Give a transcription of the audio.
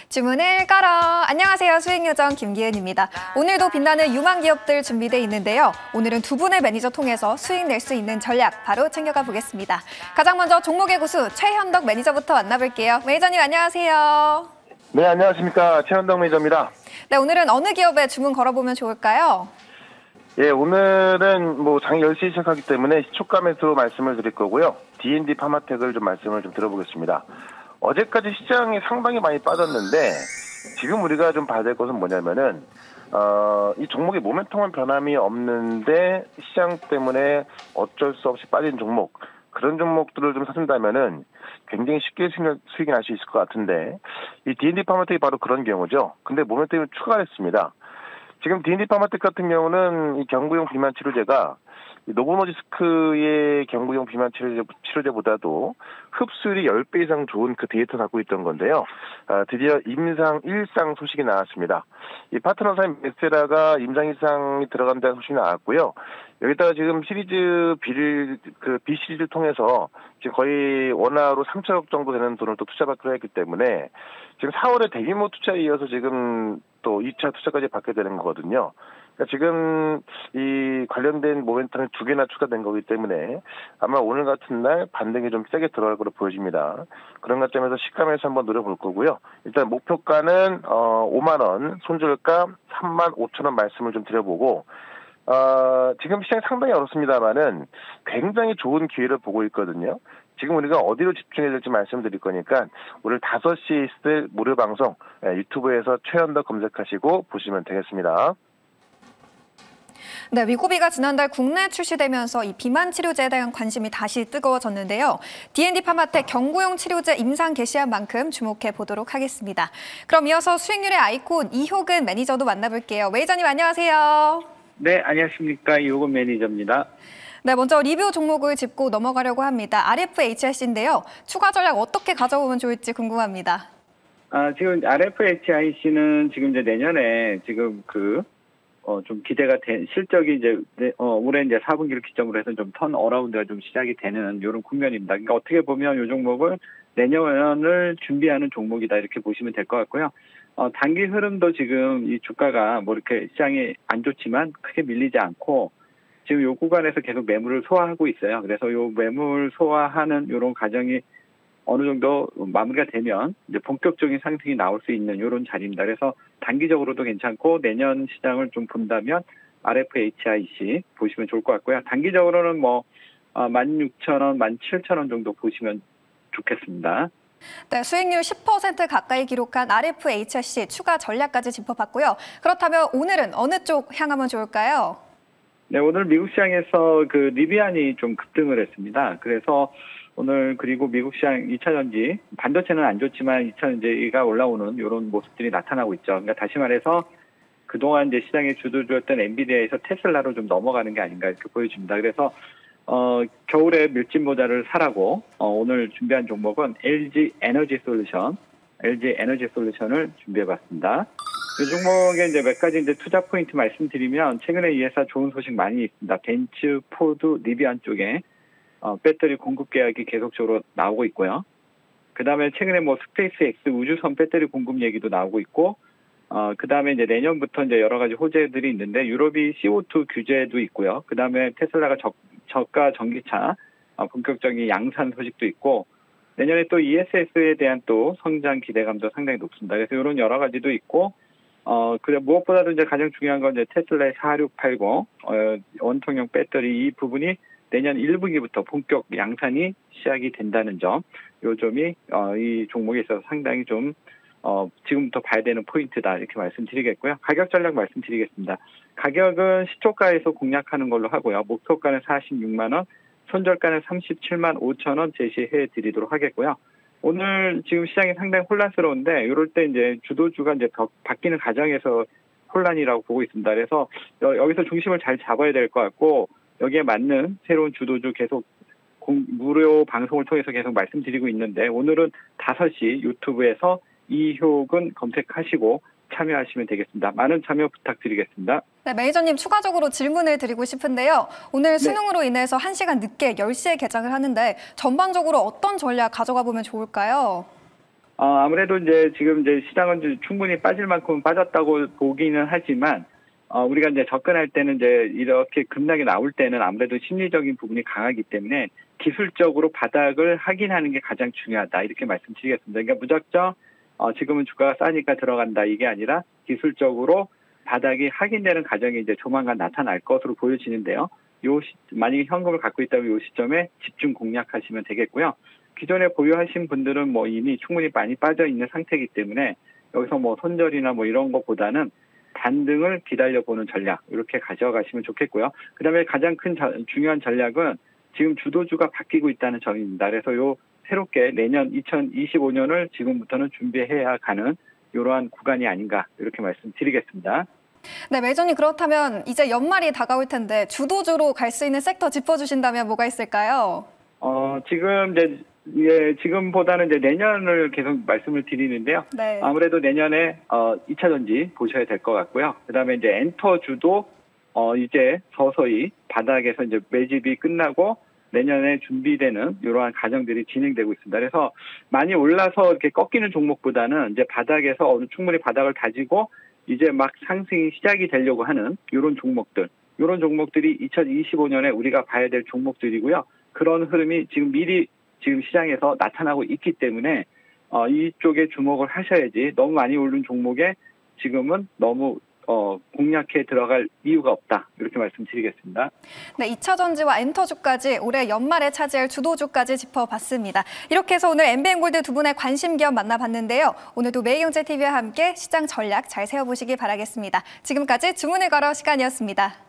주문을 걸어. 안녕하세요. 수익요정 김기은입니다. 오늘도 빛나는 유망 기업들 준비되어 있는데요. 오늘은 두 분의 매니저 통해서 수익 낼 수 있는 전략 바로 챙겨가 보겠습니다. 가장 먼저 종목의 고수 최현덕 매니저부터 만나볼게요. 매니저님 안녕하세요. 네, 안녕하십니까. 최현덕 매니저입니다. 네, 오늘은 어느 기업에 주문 걸어보면 좋을까요? 예, 오늘은 장 10시 시작하기 때문에 시초가 매수로 말씀을 드릴 거고요. D&D 파마텍을 좀 말씀을 좀 들어보겠습니다. 어제까지 시장이 상당히 많이 빠졌는데 지금 우리가 좀 봐야 될 것은 뭐냐면은 이 종목의 모멘텀은 변함이 없는데 시장 때문에 어쩔 수 없이 빠진 종목, 그런 종목들을 좀 사준다면은 굉장히 쉽게 수익이 날 수 있을 것 같은데, 이 D&D 파마텍이 바로 그런 경우죠. 근데 모멘텀이 추가했습니다. 지금 D&D 파마텍 같은 경우는 이 경구용 비만 치료제가 노보노디스크의 경구용 비만 치료제보다도 흡수율이 10배 이상 좋은 그 데이터를 갖고 있던 건데요. 드디어 임상 1상 소식이 나왔습니다. 이 파트너사인 메세라가 임상 1상이 들어간다는 소식이 나왔고요. 여기다가 지금 시리즈 B 시리즈를 통해서 지금 거의 원화로 3천억 정도 되는 돈을 또 투자받기로 했기 때문에 지금 4월에 대규모 투자에 이어서 지금 또 2차 투자까지 받게 되는 거거든요. 그러니까 지금 이 관련된 모멘텀이 두 개나 추가된 거기 때문에 아마 오늘 같은 날 반등이 좀 세게 들어갈 거로 보여집니다. 그런 관점에서 시가에서 한번 노려볼 거고요. 일단 목표가는 5만 원, 손절가 3만 5천 원 말씀을 좀 드려보고, 지금 시장이 상당히 어렵습니다만은 굉장히 좋은 기회를 보고 있거든요. 지금 우리가 어디로 집중해야 될지 말씀드릴 거니까 오늘 5시에 있을 무료 방송 유튜브에서 최현덕 검색하시고 보시면 되겠습니다. 네, 위고비가 지난달 국내에 출시되면서 이 비만 치료제에 대한 관심이 다시 뜨거워졌는데요. D&D 파마텍 경구용 치료제 임상 개시한 만큼 주목해 보도록 하겠습니다. 그럼 이어서 수익률의 아이콘 이효근 매니저도 만나볼게요. 매니저님 안녕하세요. 네, 안녕하십니까. 이효근 매니저입니다. 네, 먼저 리뷰 종목을 짚고 넘어가려고 합니다. RFHIC인데요. 추가 전략 어떻게 가져오면 좋을지 궁금합니다. 지금 RFHIC는 지금 이제 내년에 지금 좀 기대가 된 실적이 이제 올해 이제 4분기를 기점으로 해서 좀 턴 어라운드가 좀 시작이 되는 이런 국면입니다. 그러니까 어떻게 보면 이 종목을 내년을 준비하는 종목이다 이렇게 보시면 될 것 같고요. 단기 흐름도 지금 이 주가가 이렇게 시장이 안 좋지만 크게 밀리지 않고 지금 요 구간에서 계속 매물을 소화하고 있어요. 그래서 요 매물 소화하는 이런 과정이 어느 정도 마무리가 되면 이제 본격적인 상승이 나올 수 있는 이런 자리입니다. 그래서 단기적으로도 괜찮고 내년 시장을 좀 본다면 RFHIC 보시면 좋을 것 같고요. 단기적으로는 16,000원, 17,000원 정도 보시면 좋겠습니다. 네, 수익률 10% 가까이 기록한 RFHIC 추가 전략까지 짚어봤고요. 그렇다면 오늘은 어느 쪽 향하면 좋을까요? 네, 오늘 미국 시장에서 리비안이 좀 급등을 했습니다. 그래서 오늘 그리고 미국 시장 2차전지, 반도체는 안 좋지만 2차전지가 올라오는 이런 모습들이 나타나고 있죠. 그러니까 다시 말해서 그동안 이제 시장의 주도주였던 엔비디아에서 테슬라로 좀 넘어가는 게 아닌가 이렇게 보여집니다. 그래서 겨울에 밀짚 모자를 사라고 오늘 준비한 종목은 LG 에너지 솔루션을 준비해봤습니다. 이 종목에 이제 몇 가지 이제 투자 포인트 말씀드리면 최근에 이 회사 좋은 소식 많이 있습니다. 벤츠, 포드, 리비안 쪽에 배터리 공급 계약이 계속적으로 나오고 있고요. 그다음에 최근에 스페이스X 우주선 배터리 공급 얘기도 나오고 있고, 그다음에 이제 내년부터 이제 여러 가지 호재들이 있는데 유럽이 CO2 규제도 있고요. 그다음에 테슬라가 저가 전기차 본격적인 양산 소식도 있고, 내년에 또 ESS에 대한 또 성장 기대감도 상당히 높습니다. 그래서 이런 여러 가지도 있고, 무엇보다도 이제 가장 중요한 건 이제 테슬라의 4680 원통형 배터리 이 부분이 내년 1분기부터 본격 양산이 시작이 된다는 점, 요 점이 이 종목에 있어서 상당히 좀 지금부터 봐야 되는 포인트다 이렇게 말씀드리겠고요. 가격 전략 말씀드리겠습니다. 가격은 시초가에서 공략하는 걸로 하고요. 목표가는 46만 원, 손절가는 37만 5천 원 제시해 드리도록 하겠고요. 오늘 지금 시장이 상당히 혼란스러운데 이럴 때 이제 주도주가 이제 바뀌는 과정에서 혼란이라고 보고 있습니다. 그래서 여기서 중심을 잘 잡아야 될 것 같고, 여기에 맞는 새로운 주도주 계속 무료 방송을 통해서 계속 말씀드리고 있는데, 오늘은 5시 유튜브에서 이효근 검색하시고 참여하시면 되겠습니다. 많은 참여 부탁드리겠습니다. 네, 매니저님 추가적으로 질문을 드리고 싶은데요. 오늘 수능으로 인해서 1시간 늦게 10시에 개장을 하는데 전반적으로 어떤 전략 가져가 보면 좋을까요? 아무래도 이제 지금 이제 시장은 이제 충분히 빠질 만큼 빠졌다고 보기는 하지만, 우리가 이제 접근할 때는 이제 이렇게 급락이 나올 때는 아무래도 심리적인 부분이 강하기 때문에 기술적으로 바닥을 확인하는 게 가장 중요하다. 이렇게 말씀드리겠습니다. 그러니까 무작정, 지금은 주가가 싸니까 들어간다. 이게 아니라 기술적으로 바닥이 확인되는 과정이 이제 조만간 나타날 것으로 보여지는데요. 만약에 현금을 갖고 있다면 이 시점에 집중 공략하시면 되겠고요. 기존에 보유하신 분들은 뭐 이미 충분히 많이 빠져 있는 상태이기 때문에 여기서 뭐 손절이나 뭐 이런 것보다는 반등을 기다려보는 전략 이렇게 가져가시면 좋겠고요. 그다음에 가장 큰 중요한 전략은 지금 주도주가 바뀌고 있다는 점입니다. 그래서 요 새롭게 내년 2025년을 지금부터는 준비해야 가는 이러한 구간이 아닌가 이렇게 말씀드리겠습니다. 네, 매니저님 그렇다면 이제 연말이 다가올 텐데 주도주로 갈 수 있는 섹터 짚어주신다면 뭐가 있을까요? 지금 이제 지금보다는 이제 내년을 계속 말씀을 드리는데요. 네. 아무래도 내년에 2차 전지 보셔야 될 것 같고요. 그다음에 이제 엔터주도 이제 서서히 바닥에서 이제 매집이 끝나고 내년에 준비되는 이러한 과정들이 진행되고 있습니다. 그래서 많이 올라서 이렇게 꺾이는 종목보다는 이제 바닥에서 충분히 바닥을 다지고 이제 막 상승이 시작이 되려고 하는 이런 종목들이 2025년에 우리가 봐야 될 종목들이고요. 그런 흐름이 지금 시장에서 나타나고 있기 때문에 이쪽에 주목을 하셔야지 너무 많이 오른 종목에 지금은 너무 공략해 들어갈 이유가 없다. 이렇게 말씀드리겠습니다. 네, 2차 전지와 엔터주까지 올해 연말에 차지할 주도주까지 짚어봤습니다. 이렇게 해서 오늘 MBN골드 두 분의 관심 기업 만나봤는데요. 오늘도 매일경제TV와 함께 시장 전략 잘 세워보시기 바라겠습니다. 지금까지 주문을 걸어 시간이었습니다.